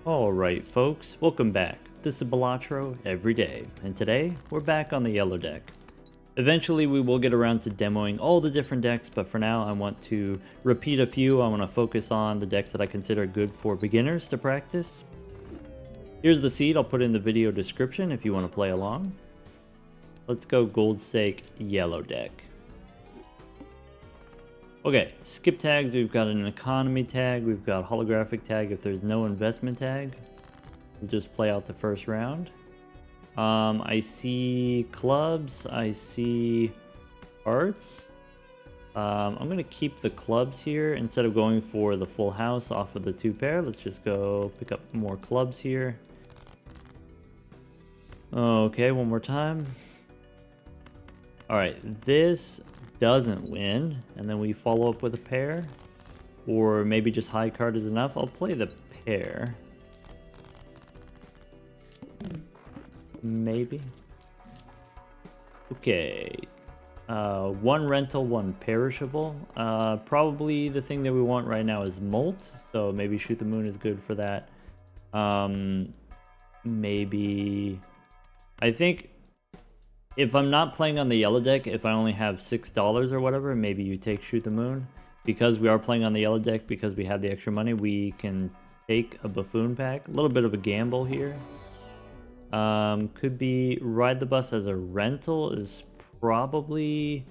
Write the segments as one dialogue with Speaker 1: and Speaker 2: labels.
Speaker 1: Alright folks, welcome back. This is Balatro every day, and today we're back on the yellow deck. Eventually we will get around to demoing all the different decks, but for now I want to repeat a few. I want to focus on the decks that I consider good for beginners to practice. Here's the seed, I'll put in the video description if you want to play along. Let's go gold stake yellow deck. Okay, skip tags, we've got an economy tag, we've got holographic tag if there's no investment tag. We'll just play out the first round. I see clubs, I see hearts. I'm going to keep the clubs here instead of going for the full house off of the 2 pair. Let's just go pick up more clubs here. Okay, one more time. Alright, this doesn't win, and then we follow up with a pair, or maybe just high card is enough. I'll play the pair, maybe. Okay, 1 rental, 1 perishable. Probably the thing that we want right now is molt, so maybe shoot the moon is good for that. Maybe I think if I'm not playing on the yellow deck, if I only have $6 or whatever, maybe you take shoot the moon. Because we are playing on the yellow deck, because we have the extra money, we can take a buffoon pack. A little bit of a gamble here. Could be ride the bus as a rental is probably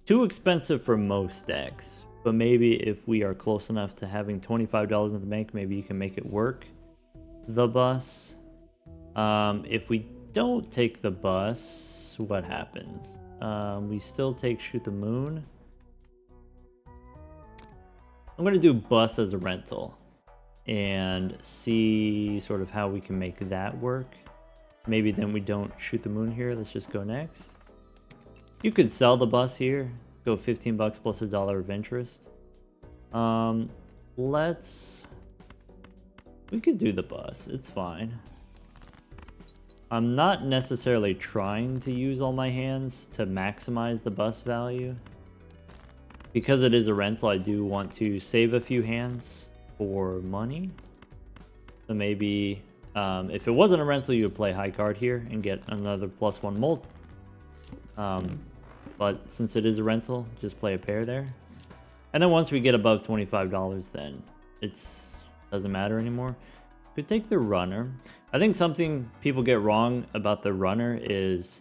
Speaker 1: too expensive for most decks. But maybe if we are close enough to having $25 in the bank, maybe you can make it work. The bus. If we don't take the bus, what happens? We still take shoot the moon. I'm gonna do bus as a rental and see sort of how we can make that work. Maybe then we don't shoot the moon here. Let's just go next. You could sell the bus here, go 15 bucks plus $1 of interest. We could do the bus, it's fine. I'm not necessarily trying to use all my hands to maximize the bus value. Because it is a rental, I do want to save a few hands for money. So maybe if it wasn't a rental, you would play high card here and get another +1 molt. But since it is a rental, just play a pair there. And then once we get above $25, then it doesn't matter anymore. Could take the runner. I think something people get wrong about the runner is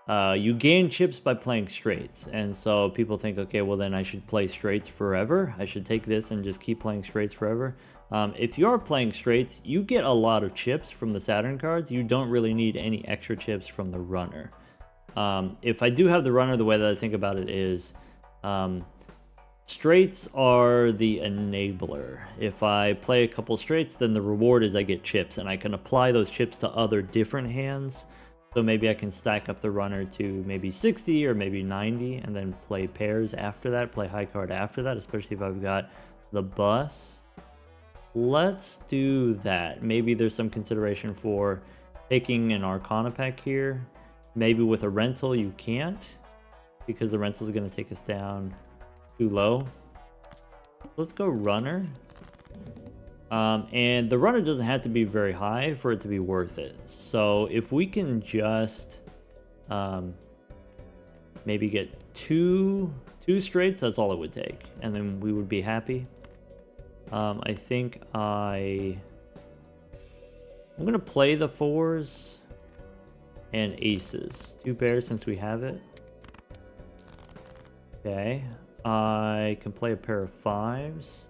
Speaker 1: you gain chips by playing straights. And so people think, okay, well then I should play straights forever. I should take this and just keep playing straights forever. If you're playing straights, you get a lot of chips from the Saturn cards. You don't really need any extra chips from the runner. If I do have the runner, the way that I think about it is straights are the enabler. If I play a couple straights, then the reward is I get chips, and I can apply those chips to other different hands. So maybe I can stack up the runner to maybe 60 or maybe 90, and then play pairs after that, play high card after that, especially if I've got the bus. Let's do that. Maybe there's some consideration for taking an Arcana pack here. Maybe with a rental you can't, because the rental is going to take us down too low. Let's go runner. And the runner doesn't have to be very high for it to be worth it. So if we can just maybe get two straights, that's all it would take, and then we would be happy. I think I'm gonna play the 4s and aces, 2 pairs since we have it. Okay, I can play a pair of 5s.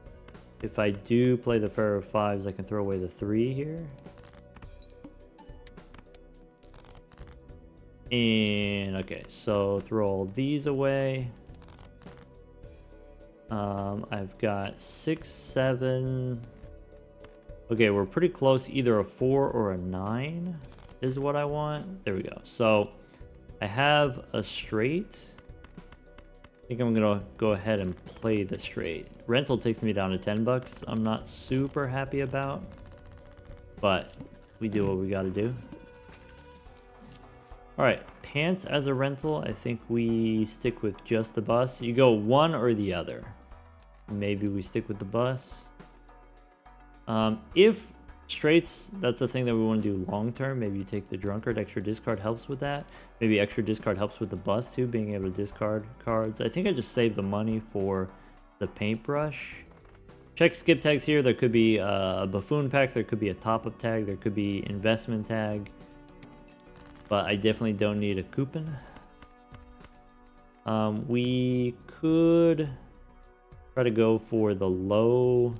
Speaker 1: If I do play the pair of 5s, I can throw away the 3 here. And okay, so throw all these away. I've got 6, 7. Okay, we're pretty close. Either a 4 or a 9 is what I want. There we go. So I have a straight. I think I'm gonna go ahead and play the straight. Rental takes me down to 10 bucks. I'm not super happy about, but we do what we gotta do. All right, pants as a rental. I think we stick with just the bus. You go one or the other. Maybe we stick with the bus. If Straights, that's the thing that we want to do long term. Maybe you take the drunkard, extra discard helps with that. Maybe extra discard helps with the bus too, being able to discard cards. I think I just saved the money for the paintbrush. Check skip tags here. There could be a buffoon pack, there could be a top-up tag, there could be investment tag. But I definitely don't need a coupon. We could try to go for the low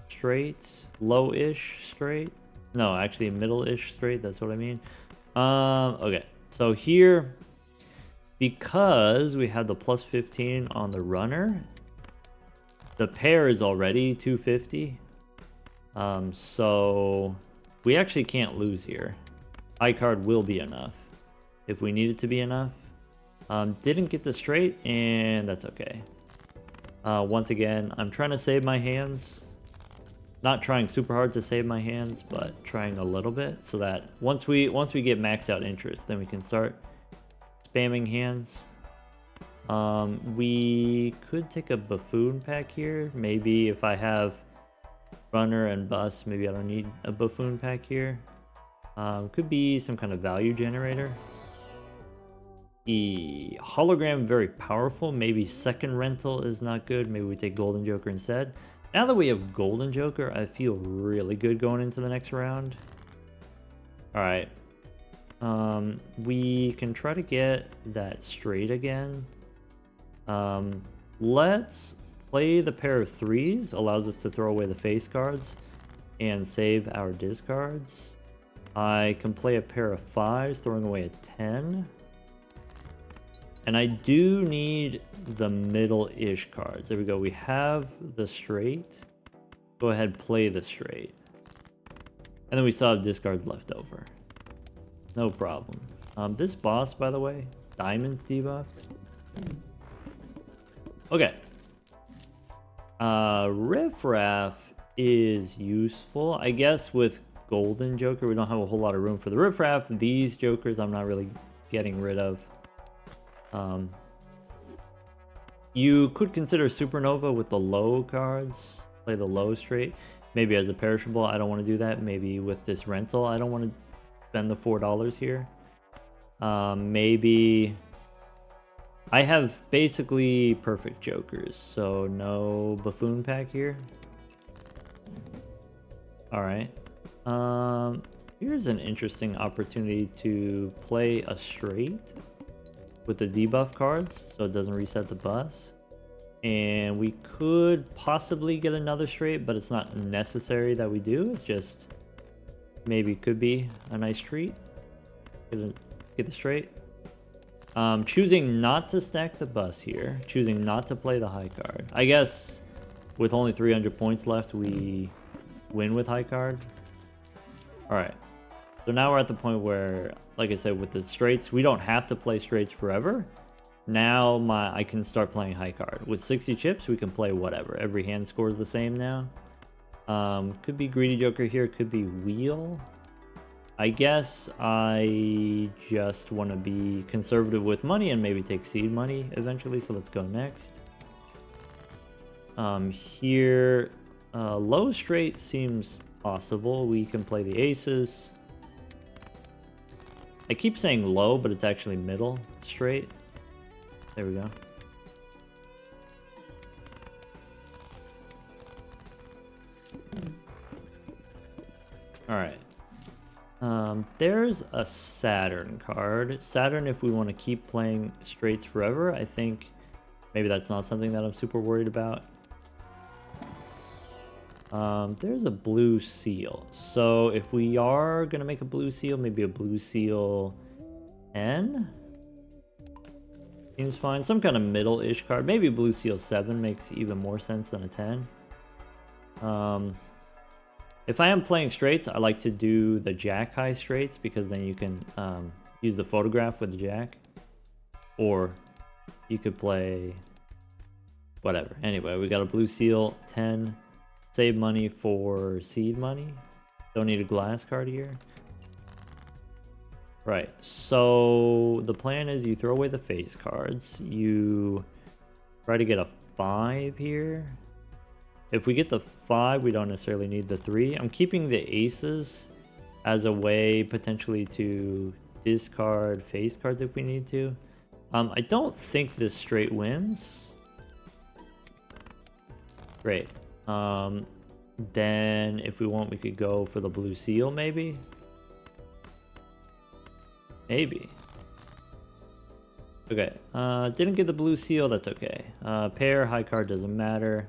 Speaker 1: straight, low-ish straight. No, actually middle-ish straight, that's what I mean. Okay, so here, because we have the plus 15 on the runner, the pair is already 250. So we actually can't lose here. High card will be enough if we need it to be enough. Didn't get the straight, and that's okay. Once again, I'm trying to save my hands. Not trying super hard to save my hands, but trying a little bit so that once we get maxed out interest, then we can start spamming hands. We could take a buffoon pack here.Maybe if I have runner and bus, maybe I don't need a buffoon pack here. Could be some kind of value generator. The hologram, very powerful. Maybe second rental is not good. Maybe we take golden joker instead. Now that we have golden joker, I feel really good going into the next round. All right. We can try to get that straight again. Let's play the pair of threes. Allows us to throw away the face cards and save our discards. I can play a pair of fives, throwing away a 10. And I do need the middle-ish cards. There we go. We have the straight. Go ahead, play the straight. And then we still have discards left over. No problem. This boss, by the way, diamonds debuffed. Okay. Riffraff is useful. I guess with golden joker, we don't have a whole lot of room for the riffraff. These jokers I'm not really getting rid of. You could consider supernova with the low cards. Play the low straight. Maybe as a perishable, I don't want to do that. Maybe with this rental, I don't want to spend the $4 here. Maybe I have basically perfect jokers, so no buffoon pack here. All right. Here's an interesting opportunity to play a straight with the debuff cards, so it doesn't reset the bus. And we could possibly get another straight, but it's not necessary that we do. It's just maybe could be a nice treat. Get the straight. Choosing not to stack the bus here. Choosing not to play the high card. I guess with only 300 points left, we win with high card. All right. So now we're at the point where, like I said, with the straights, we don't have to play straights forever. Now I can start playing high card. With 60 chips, we can play whatever. Every hand scores the same now. Could be greedy joker here, could be wheel. I guess I just want to be conservative with money and maybe take seed money eventually, so let's go next. Here, low straight seems possible. We can play the aces. I keep saying low, but it's actually middle straight. There we go. All right. There's a Saturn card. Saturn, if we want to keep playing straights forever, I think maybe that's not something that I'm super worried about. There's a blue seal. So if we are going to make a blue seal, maybe a blue seal N? Seems fine. Some kind of middle-ish card. Maybe blue seal 7 makes even more sense than a 10. If I am playing straights, I like to do the jack high straights because then you can use the photograph with the jack. Or you could play whatever. Anyway, we got a blue seal 10. Save money for seed money. Don't need a glass card here. Right, so the plan is you throw away the face cards. You try to get a 5 here. If we get the 5, we don't necessarily need the 3. I'm keeping the aces as a way potentially to discard face cards if we need to. I don't think this straight wins. Great. Then if we want, we could go for the blue seal maybe. Maybe. Okay, didn't get the blue seal, that's okay. Pair, high card doesn't matter.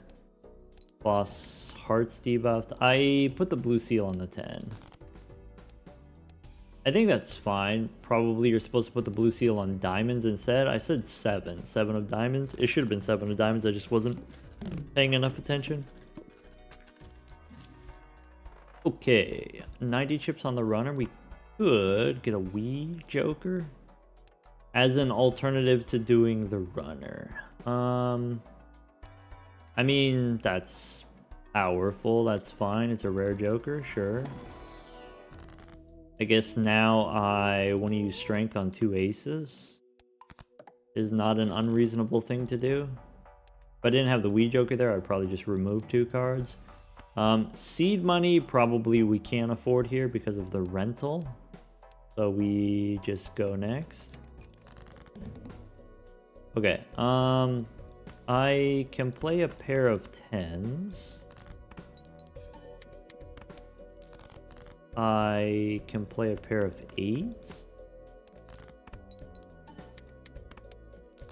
Speaker 1: Boss hearts debuffed. I put the blue seal on the 10. I think that's fine. Probably you're supposed to put the blue seal on diamonds instead. I said 7. 7 of diamonds. It should have been 7 of diamonds. I just wasn't paying enough attention. Okay, 90 chips on the runner. We could get a wee joker as an alternative to doing the runner. I mean, that's powerful. That's fine. It's a rare joker, sure. I guess now I want to use strength on 2 aces. Is not an unreasonable thing to do. If I didn't have the wee joker there, I'd probably just remove 2 cards. Seed money, probably we can't afford here because of the rental. So we just go next. Okay, I can play a pair of 10s. I can play a pair of 8s.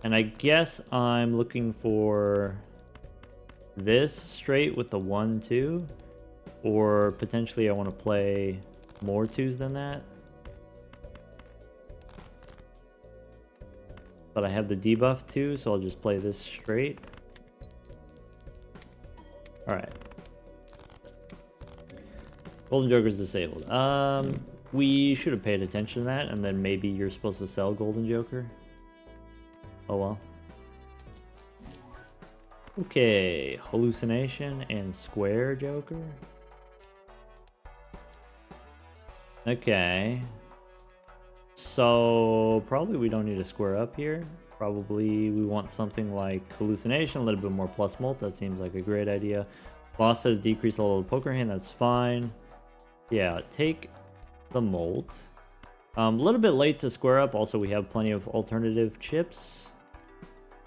Speaker 1: And I guess I'm looking for this straight with the 1-2. Or potentially I want to play more 2s than that. But I have the debuff too, so I'll just play this straight. Alright. Golden Joker's disabled. We should have paid attention to that, and then maybe you're supposed to sell Golden Joker. Oh well. Okay, Hallucination and Square Joker. Okay. So probably we don't need a square up here. Probably we want something like Hallucination, a little bit more plus molt. That seems like a great idea. Boss says decrease level of poker hand. That's fine. Yeah, take the molt. A little bit late to square up. Also, we have plenty of alternative chips.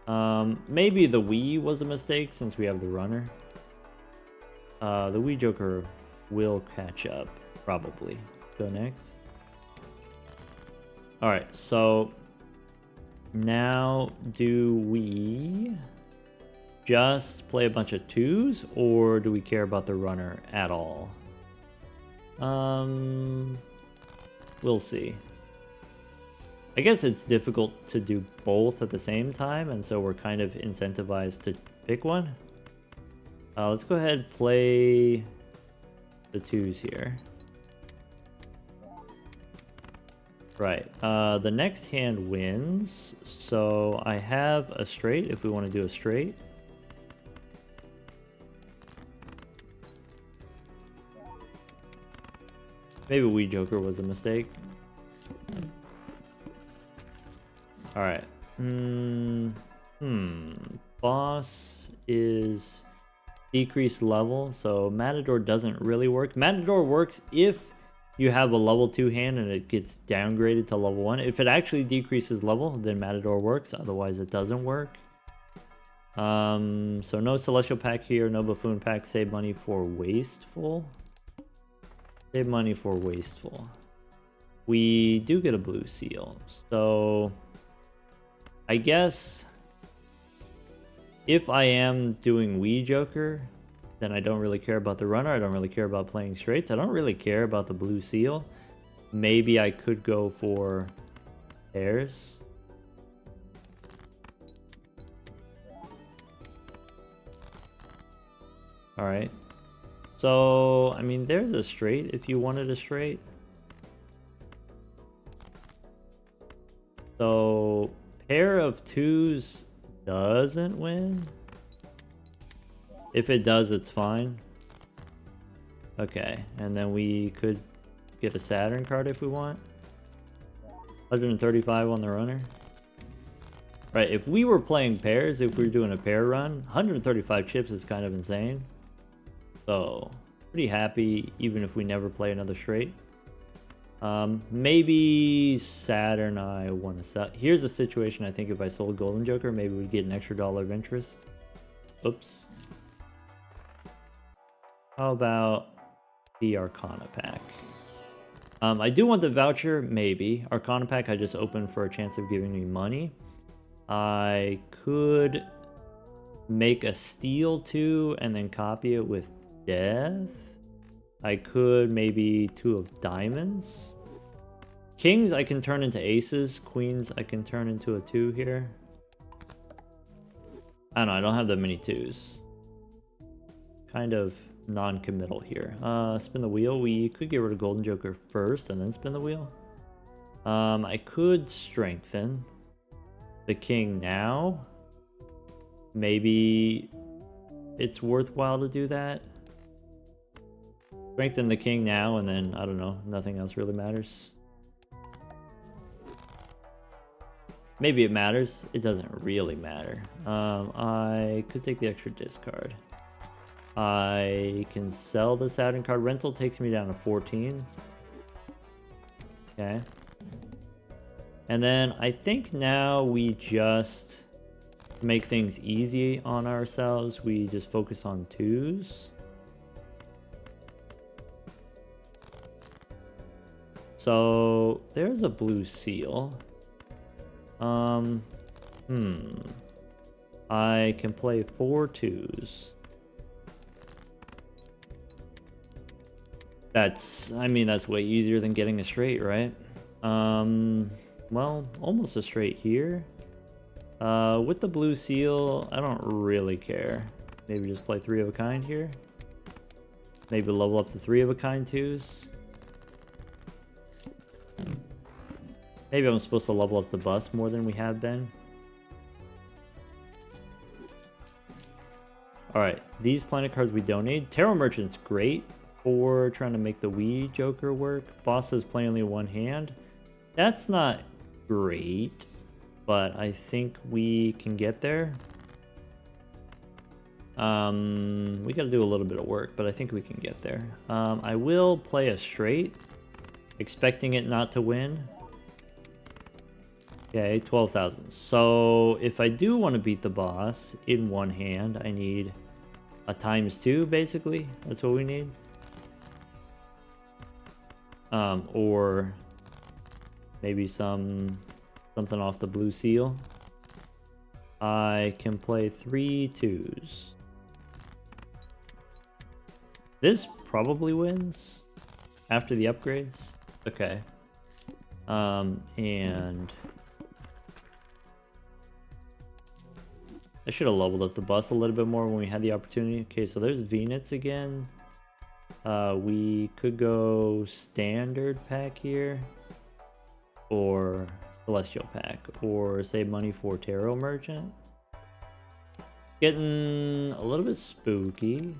Speaker 1: Maybe the Wii was a mistake since we have the runner. The Wii Joker will catch up, probably. Let's go next. Alright, so now do we just play a bunch of 2s, or do we care about the runner at all? We'll see. I guess it's difficult to do both at the same time, and so we're kind of incentivized to pick one. Let's go ahead and play the 2s here. Right, the next hand wins, so I have a straight if we want to do a straight. Maybe Wii Joker was a mistake. Alright. Boss is decreased level, so Matador doesn't really work. Matador works if you have a level 2 hand and it gets downgraded to level 1. If it actually decreases level, then Matador works. Otherwise, it doesn't work. So no Celestial Pack here, no Buffoon Pack. Save money for Wasteful. Save money for Wasteful. We do get a blue seal. So I guess if I am doing Wii Joker, then I don't really care about the runner. I don't really care about playing straights. I don't really care about the blue seal. Maybe I could go for pairs. All right. So, I mean, there's a straight if you wanted a straight. So, pair of 2s doesn't win. If it does, it's fine. Okay, and then we could get a Saturn card if we want. 135 on the runner. Right, if we were playing pairs, if we were doing a pair run, 135 chips is kind of insane. So, pretty happy even if we never play another straight. Maybe Saturn I want to sell. Here's a situation I think if I sold Golden Joker, maybe we'd get an extra $1 of interest. Oops. How about the Arcana pack? I do want the voucher, maybe. Arcana pack I just opened for a chance of giving me money. I could make a steal too and then copy it with death. I could maybe 2 of diamonds. Kings I can turn into aces. Queens I can turn into a 2 here. I don't know, I don't have that many 2s. Kind of non-committal here. Spin the wheel. We could get rid of Golden Joker first and then spin the wheel. I could strengthen the king now. Maybe it's worthwhile to do that. Strengthen the king now and then, I don't know, nothing else really matters. Maybe it matters. It doesn't really matter. I could take the extra discard. I can sell the Saturn card. Rental takes me down to 14. Okay. And then I think now we just make things easy on ourselves. We just focus on 2s. So there's a blue seal. I can play 4 2s. I mean, that's way easier than getting a straight, right? Well, almost a straight here. With the blue seal, I don't really care. Maybe just play 3 of a kind here. Maybe level up the 3 of a kind 2s. Maybe I'm supposed to level up the bus more than we have been. Alright, these planet cards we don't need. Tarot Merchant's great for trying to make the Wii Joker work. Boss says play only 1 hand. That's not great, but I think we can get there. We gotta do a little bit of work, but I think we can get there. I will play a straight, expecting it not to win. Okay, 12,000. So if I do want to beat the boss in 1 hand, I need a ×2, basically. That's what we need. Or maybe something off the blue seal. I can play 3 2s. This probably wins after the upgrades. Okay. And I should have leveled up the bus a little bit more when we had the opportunity. Okay, so there's Venus again. We could go standard pack here, or celestial pack, or save money for Tarot Merchant. Getting a little bit spooky.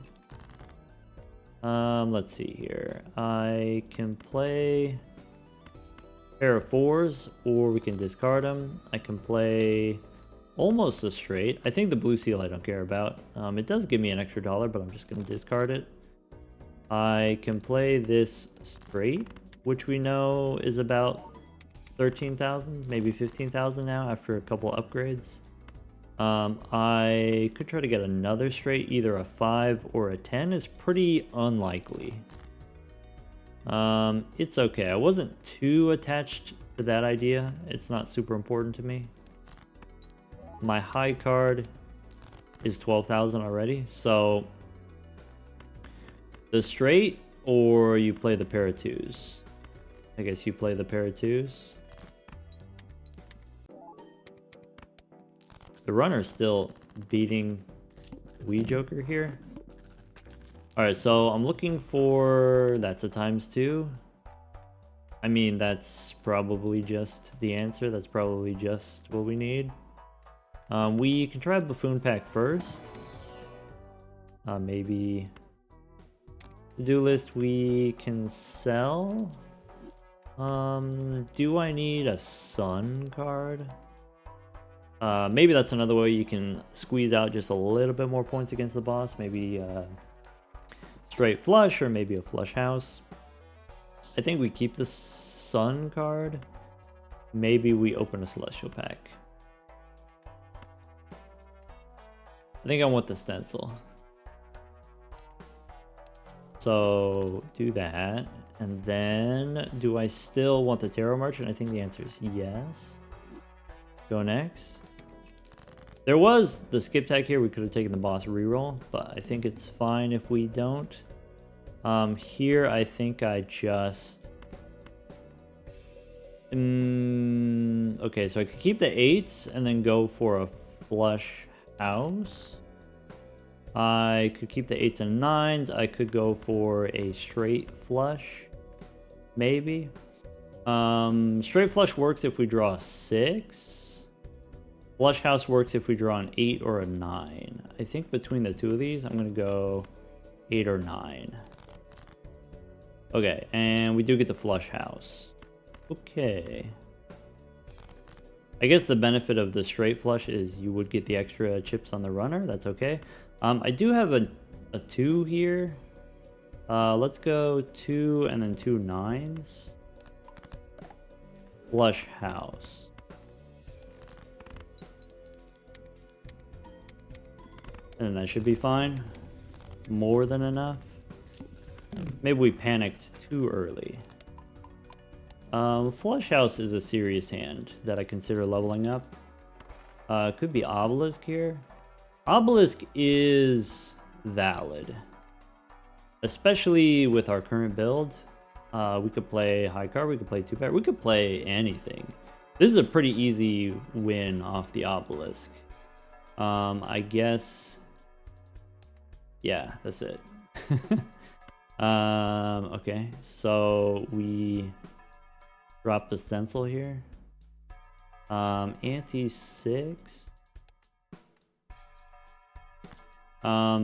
Speaker 1: Let's see here. I can play pair of 4s, or we can discard them. I can play almost a straight. I think the blue seal I don't care about. It does give me an extra $1, but I'm just going to discard it. I can play this straight, which we know is about 13,000, maybe 15,000 now after a couple upgrades. I could try to get another straight, either a 5 or a 10 is pretty unlikely. It's okay. I wasn't too attached to that idea. It's not super important to me. My high card is 12,000 already, so the straight, or you play the pair of 2s. I guess you play the pair of 2s. The runner's still beating Wii Joker here. Alright, so I'm looking for... That's a ×2. I mean, that's probably just the answer. That's probably just what we need. We can try Buffoon Pack first. Maybe... To-do list we can sell. Do I need a Sun card? Maybe that's another way you can squeeze out just a little bit more points against the boss. Maybe straight flush or maybe a flush house. I think we keep the sun card. Maybe we open a celestial pack. I think I want the stencil. So do that. And then do I still want the tarot merchant? I think the answer is yes. Go next. There was the skip tag here. We could have taken the boss reroll, but I think it's fine if we don't. Here I think I just... okay, so I could keep the 8s and then go for a flush house. I could keep the 8s and 9s. I could go for a straight flush, maybe. Straight flush works if we draw a 6. Flush house works if we draw an 8 or a 9. I think between the two of these, I'm going to go 8 or 9. Okay, and we do get the flush house. Okay. I guess the benefit of the straight flush is you would get the extra chips on the runner. That's okay. I do have a 2 here. Let's go 2 and then 2 9s. Flush house. And that should be fine. More than enough. Maybe we panicked too early. Flush house is a serious hand that I consider leveling up. Could be obelisk here. Obelisk is valid, especially with our current build. We could play high card, we could play 2 pair, we could play anything. This is a pretty easy win off the obelisk. I guess, yeah, that's it. Okay, so we drop the stencil here. Ante 6.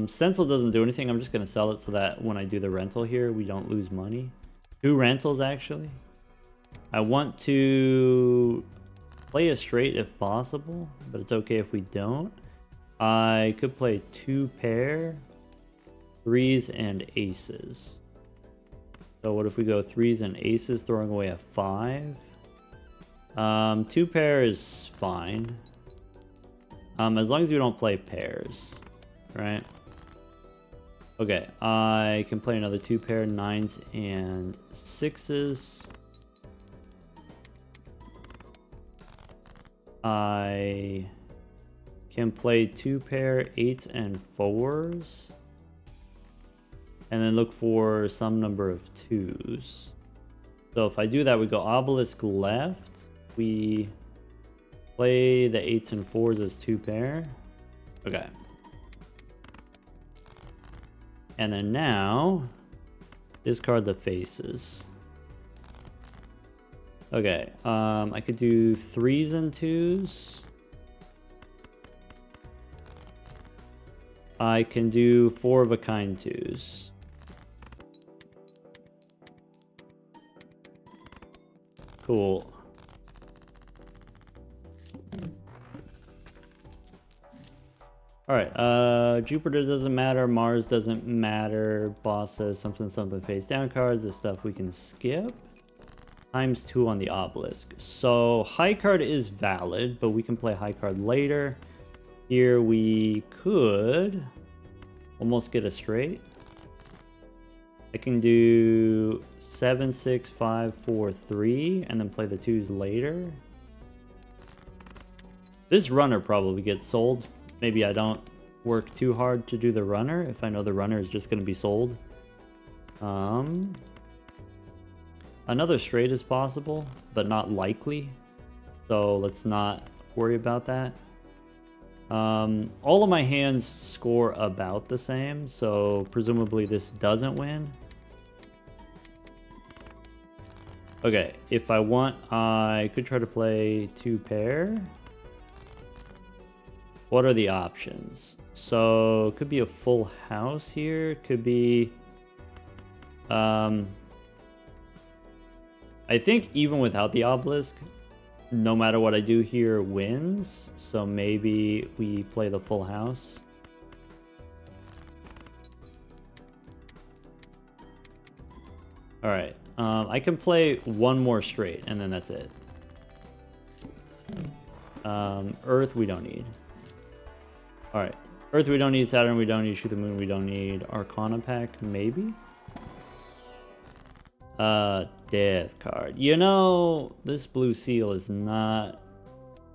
Speaker 1: Stencil doesn't do anything. I'm just gonna sell it so that when I do the rental here, we don't lose money. 2 rentals actually. I want to play a straight if possible, but it's okay if we don't. I could play 2 pair, 3s and aces. So what if we go 3s and aces, throwing away a 5? 2 pair is fine. As long as we don't play pairs, right? Okay, I can play another 2 pair, 9s and 6s. I can play 2 pair, 8s and 4s. And then look for some number of 2s. So if I do that, we go obelisk left. We play the 8s and 4s as 2 pair. Okay. And then now, discard the faces. Okay, I could do 3s and 2s. I can do 4 of a kind 2s. Cool. Alright, Jupiter doesn't matter, Mars doesn't matter, boss says something something face down cards, this stuff we can skip. Times 2 on the obelisk. So high card is valid, but we can play high card later. Here we could almost get a straight. I can do 7, 6, 5, 4, 3, and then play the 2s later. This runner probably gets sold. Maybe I don't work too hard to do the runner if I know the runner is just going to be sold. Another straight is possible, but not likely. So let's not worry about that. All of my hands score about the same, so presumably this doesn't win. Okay, if I want, I could try to play 2 pair. What are the options? So, could be a full house here. Could be... I think even without the obelisk, no matter what I do here, wins. So maybe we play the full house. All right. I can play one more straight, and then that's it. Earth, we don't need. All right. Earth, we don't need. Saturn, we don't need. Shoot the Moon, we don't need. Arcana pack, maybe? Death card. You know, this blue seal is not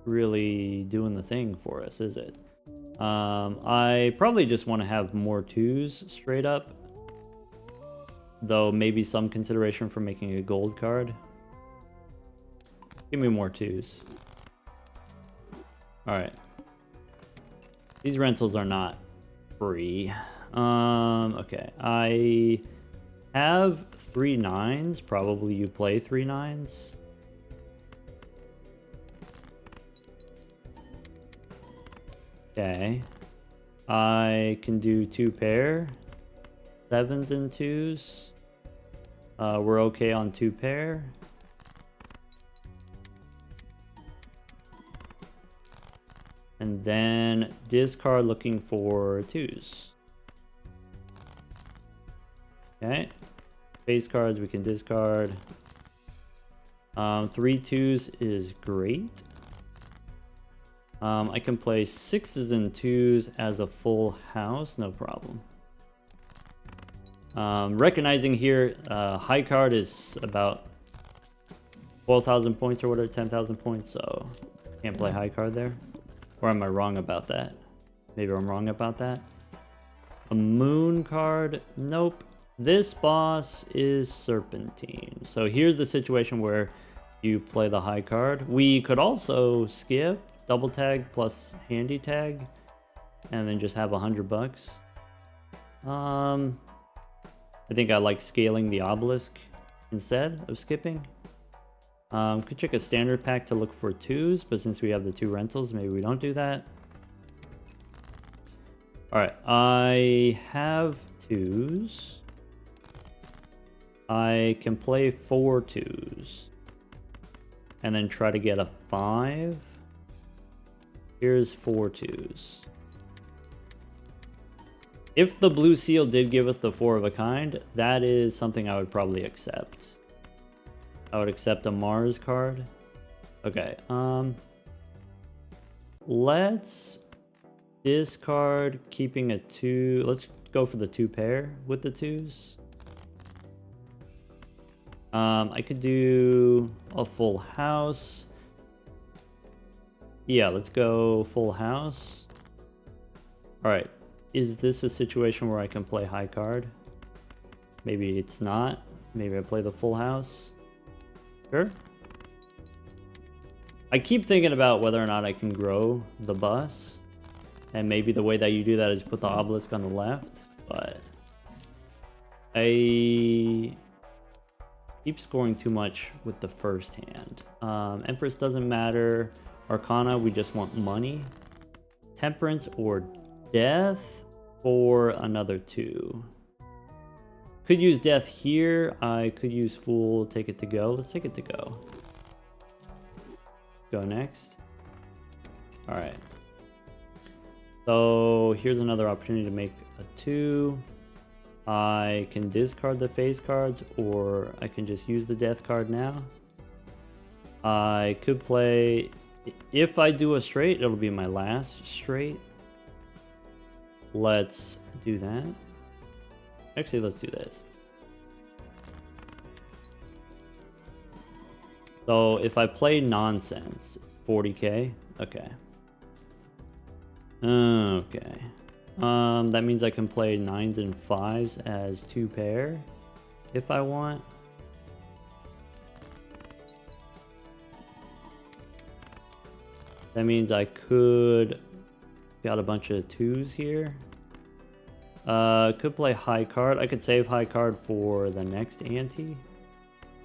Speaker 1: really doing the thing for us, is it? I probably just want to have more 2s straight up. Though maybe some consideration for making a gold card. Give me more 2s. Alright. These rentals are not free. Okay. I have 3 9s. Probably you play 3 9s. Okay. I can do 2 pair. 7s and 2s. We're okay on 2 pair. And then discard looking for 2s. Okay. Face cards we can discard. 3 2s is great. I can play 6s and 2s as a full house, no problem. Recognizing here, high card is about 12,000 points or whatever, 10,000 points, so can't play high card there. Or am I wrong about that? Maybe I'm wrong about that. A moon card, nope. This boss is Serpentine. So here's the situation where you play the high card. We could also skip, double tag plus handy tag, and then just have $100. I think I like scaling the obelisk instead of skipping. Could check a standard pack to look for 2s, but since we have the 2 rentals, maybe we don't do that. Alright, I have 2s. I can play 4 2s. And then try to get a 5. Here's 4 2s. If the blue seal did give us the 4 of a kind, that is something I would probably accept. I would accept a Mars card. Okay, let's discard keeping a 2. Let's go for the 2 pair with the 2s. I could do a full house. Yeah, let's go full house. All right. Is this a situation where I can play high card? Maybe it's not. Maybe I play the full house. Sure. I keep thinking about whether or not I can grow the bus. And maybe the way that you do that is put the obelisk on the left. But I keep scoring too much with the first hand. Empress doesn't matter. Arcana, we just want money. Temperance or death for another 2. Could use death here. I could use fool, take it to go. Let's take it to go. Go next. All right. So here's another opportunity to make a 2. I can discard the face cards, or I can just use the death card now. I could play, if I do a straight, it'll be my last straight. Let's do that. Actually, let's do this. So if I play nonsense, 40k, okay. Okay. That means I can play 9s and 5s as 2 pair if I want. That means I could got a bunch of 2s here. Could play high card. I could save high card for the next ante.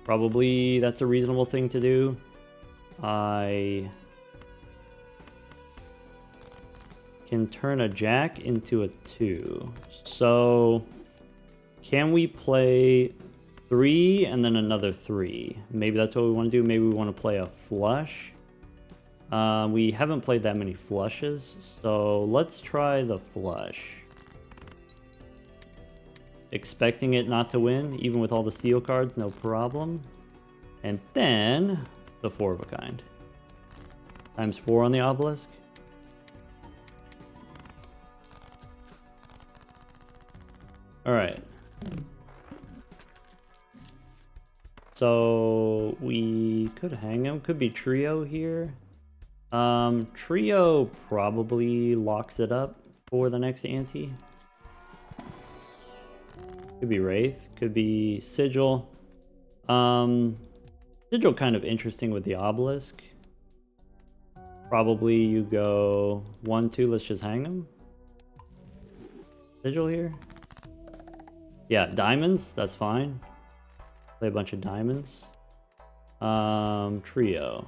Speaker 1: Probably that's a reasonable thing to do. I can turn a jack into a 2. So can we play 3 and then another 3? Maybe that's what we want to do. Maybe we want to play a flush. We haven't played that many flushes, so let's try the flush. expecting it not to win, even with all the steel cards, no problem. And then the 4 of a kind. Times 4 on the obelisk. Alright. So we could hang him. Could be trio here. Trio probably locks it up for the next ante. Could be Wraith. Could be Sigil. Sigil kind of interesting with the obelisk. Probably you go 1, 2, let's just hang him. Sigil here. Yeah, diamonds, that's fine. Play a bunch of diamonds. Trio.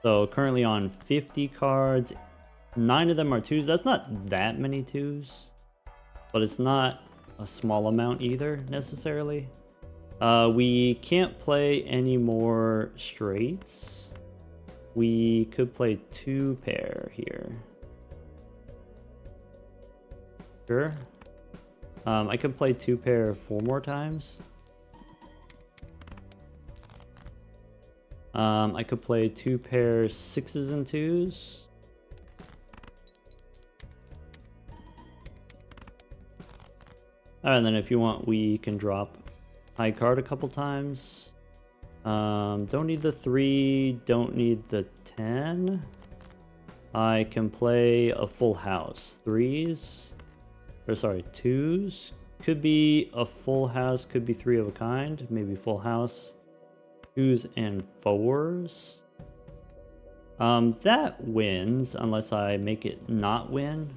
Speaker 1: So currently on 50 cards. 9 of them are 2s. That's not that many 2s. But it's not a small amount either, necessarily. We can't play any more straights. We could play 2 pair here. Sure. I could play 2 pair 4 more times. I could play 2 pair 6s and 2s. And then if you want, we can drop high card a couple times. Don't need the 3, don't need the 10. I can play a full house. 3s, or sorry, 2s. Could be a full house, could be 3 of a kind, maybe full house. 2s and 4s. That wins unless I make it not win.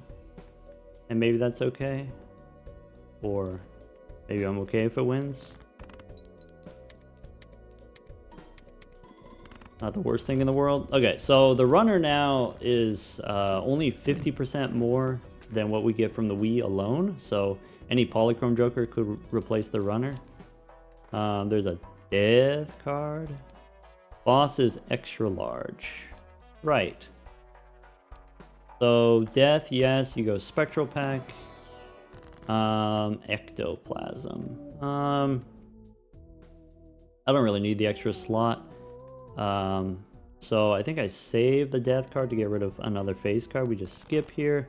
Speaker 1: And maybe that's okay. Or maybe I'm okay if it wins. Not the worst thing in the world. Okay, so the runner now is only 50% more than what we get from the Wii alone. So any Polychrome Joker could replace the runner. There's a death card. Boss is extra large. Right. So death, yes, you go Spectral Pack. Ectoplasm. I don't really need the extra slot. So I think I saved the death card to get rid of another face card. We just skip here.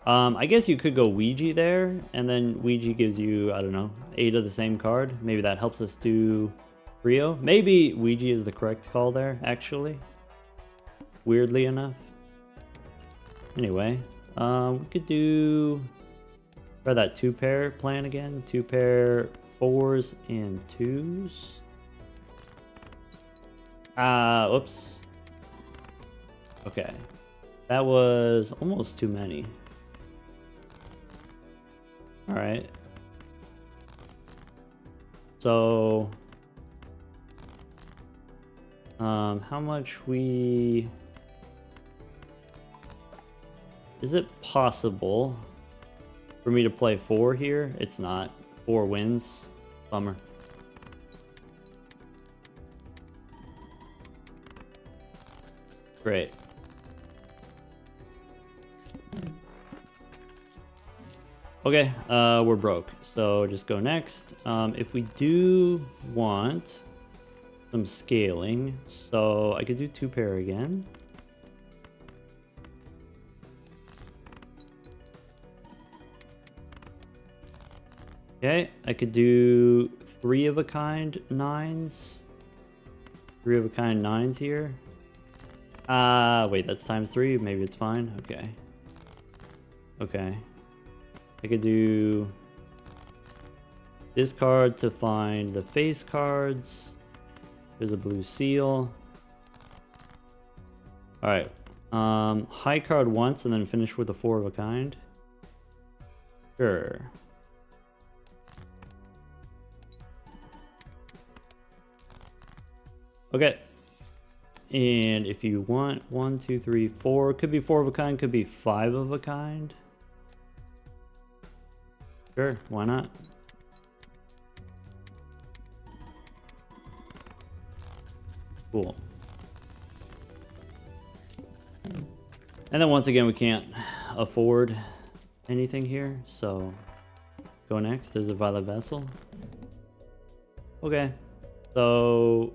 Speaker 1: I guess you could go Ouija there, and then Ouija gives you, I don't know, 8 of the same card. Maybe that helps us do Rio. Maybe Ouija is the correct call there, actually. Weirdly enough. Anyway, we could do... try that 2 pair plan again. 2 pair 4s and 2s. Oops. Okay. That was almost too many. Alright. So... how much we... Is it possible for me to play 4 here? It's not. 4 wins. Bummer. Great. Okay, we're broke. So just go next. If we do want some scaling, so I could do 2 pair again. Okay, I could do 3 of a kind 9s. 3 of a kind 9s here. Wait, that's times 3. Maybe it's fine. Okay. Okay. I could do this card to find the face cards. There's a blue seal. Alright. High card once and then finish with a 4 of a kind. Sure. Okay. And if you want 1, 2, 3, 4, could be 4 of a kind, could be 5 of a kind. Sure, why not? Cool. And then once again, we can't afford anything here, so go next? There's a Violet Vessel. Okay, so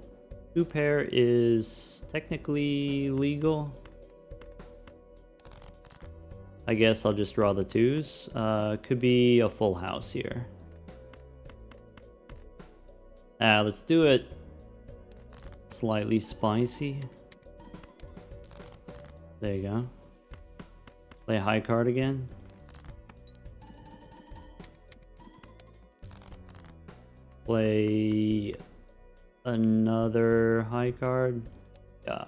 Speaker 1: 2 pair is technically legal. I guess I'll just draw the 2s. Could be a full house here. Let's do it slightly spicy. There you go. Play a high card again. Play another high card. Yeah.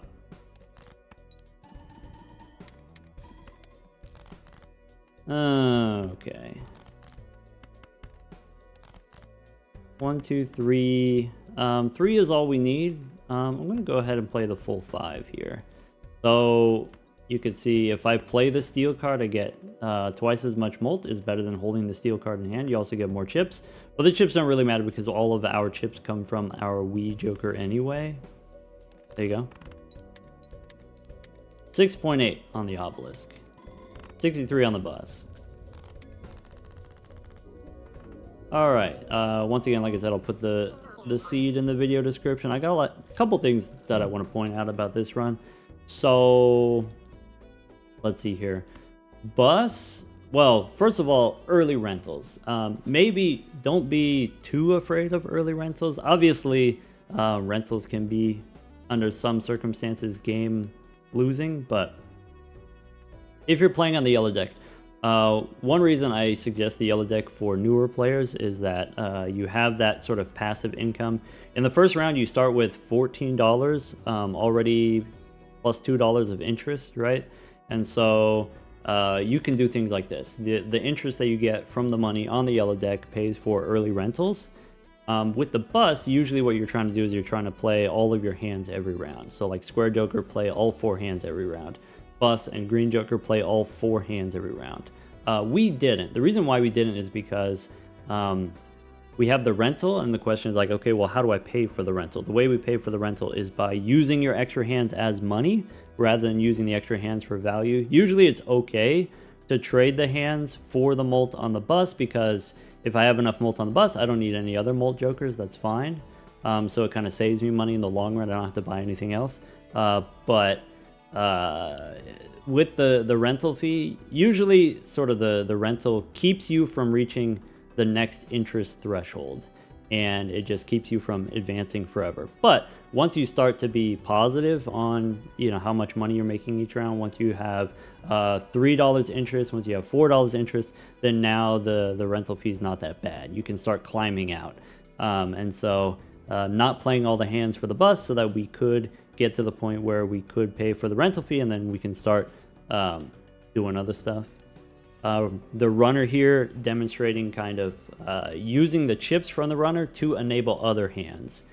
Speaker 1: Okay. 1, 2, 3. 3 is all we need. I'm gonna go ahead and play the full 5 here. So you can see if I play the steel card, I get twice as much molt. Is better than holding the steel card in hand. You also get more chips, but the chips don't really matter because all of our chips come from our Wii Joker anyway. There you go. 6.8 on the obelisk. 63 on the bus. All right. Once again, like I said, I'll put the seed in the video description. I got a couple things that I want to point out about this run. So let's see here. Bus. Well, first of all, early rentals. Maybe don't be too afraid of early rentals. Obviously, rentals can be, under some circumstances, game losing, but if you're playing on the yellow deck, one reason I suggest the yellow deck for newer players is that you have that sort of passive income. In the first round, you start with $14 already, plus $2 of interest, right? And so you can do things like this. The interest that you get from the money on the yellow deck pays for early rentals. With the bus, usually what you're trying to do is you're trying to play all of your hands every round. So like Square Joker, play all 4 hands every round. Bus and Green Joker play all 4 hands every round. We didn't. The reason why we didn't is because we have the rental, and the question is like, okay, well, how do I pay for the rental? The way we pay for the rental is by using your extra hands as money rather than using the extra hands for value. Usually it's okay to trade the hands for the molt on the bus, because if I have enough molt on the bus, I don't need any other molt jokers. That's fine. So it kind of saves me money in the long run. I don't have to buy anything else. But with the rental fee, usually sort of the rental keeps you from reaching the next interest threshold, and it just keeps you from advancing forever. But once you start to be positive on, you know, how much money you're making each round, once you have $3 interest, once you have $4 interest, then now the rental fee is not that bad. You can start climbing out. And so not playing all the hands for the bus so that we could get to the point where we could pay for the rental fee, and then we can start doing other stuff. The runner here demonstrating kind of using the chips from the runner to enable other hands.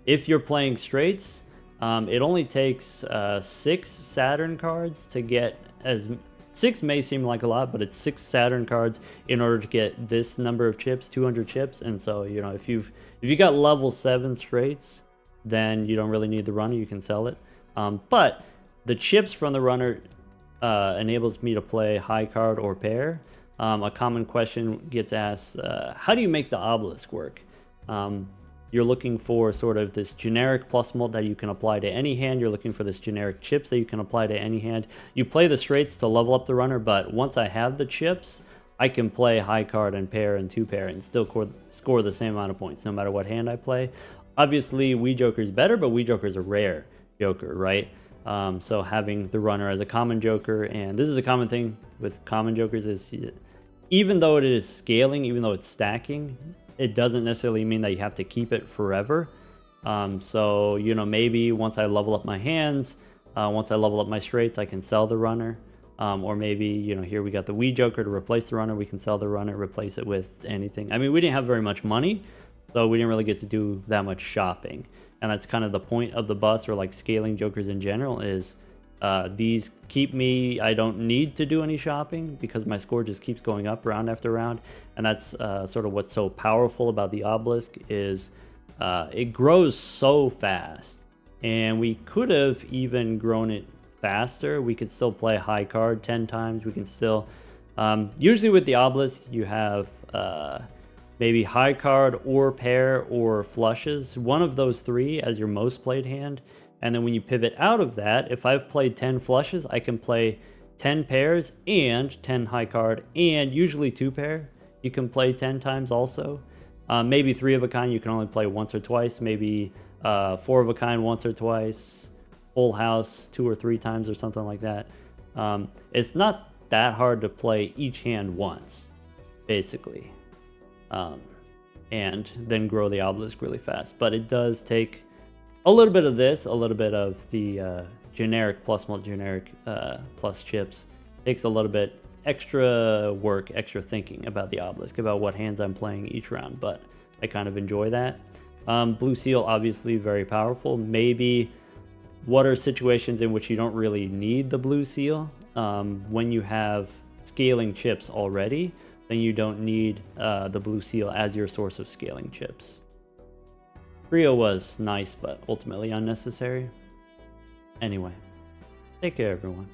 Speaker 1: If you're playing straights, it only takes 6 Saturn cards to get as... 6 may seem like a lot, but it's 6 Saturn cards in order to get this number of chips, 200 chips. And so, you know, if you got level 7 straights, then you don't really need the runner. You can sell it. But the chips from the runner enables me to play high card or pair. A common question gets asked, how do you make the obelisk work? You're looking for sort of this generic plus molt that you can apply to any hand. You're looking for this generic chips that you can apply to any hand. You play the straights to level up the runner, but once I have the chips, I can play high card and pair and 2 pair and still score the same amount of points no matter what hand I play. Obviously, Wii Joker is better, but Wii Joker is a rare Joker, right? So having the runner as a common Joker, and this is a common thing with common Jokers, is even though it is scaling, even though it's stacking, it doesn't necessarily mean that you have to keep it forever. So, you know, maybe once I level up my hands, once I level up my straights, I can sell the runner. Or maybe, you know, here we got the Wii Joker to replace the runner. We can sell the runner, replace it with anything. I mean, we didn't have very much money, so we didn't really get to do that much shopping. And that's kind of the point of the bus, or like scaling Jokers in general, is these keep me, I don't need to do any shopping because my score just keeps going up round after round. And that's sort of what's so powerful about the obelisk, is it grows so fast. And we could have even grown it faster. We could still play high card 10 times. We can still, usually with the obelisk, you have maybe high card or pair or flushes, one of those three as your most played hand. And then when you pivot out of that, if I've played 10 flushes, I can play 10 pairs and 10 high card, and usually 2 pair. You can play 10 times also. Maybe 3 of a kind you can only play once or twice. Maybe 4 of a kind once or twice. Full house 2 or 3 times or something like that. It's not that hard to play each hand once, basically. And then grow the obelisk really fast. But it does take a little bit of this, a little bit of the generic plus generic plus chips. Takes a little bit extra work, extra thinking about the obelisk, about what hands I'm playing each round, but I kind of enjoy that. Blue seal, obviously very powerful. Maybe what are situations in which you don't really need the blue seal? When you have scaling chips already, then you don't need the blue seal as your source of scaling chips. Trio was nice, but ultimately unnecessary. Anyway, take care everyone.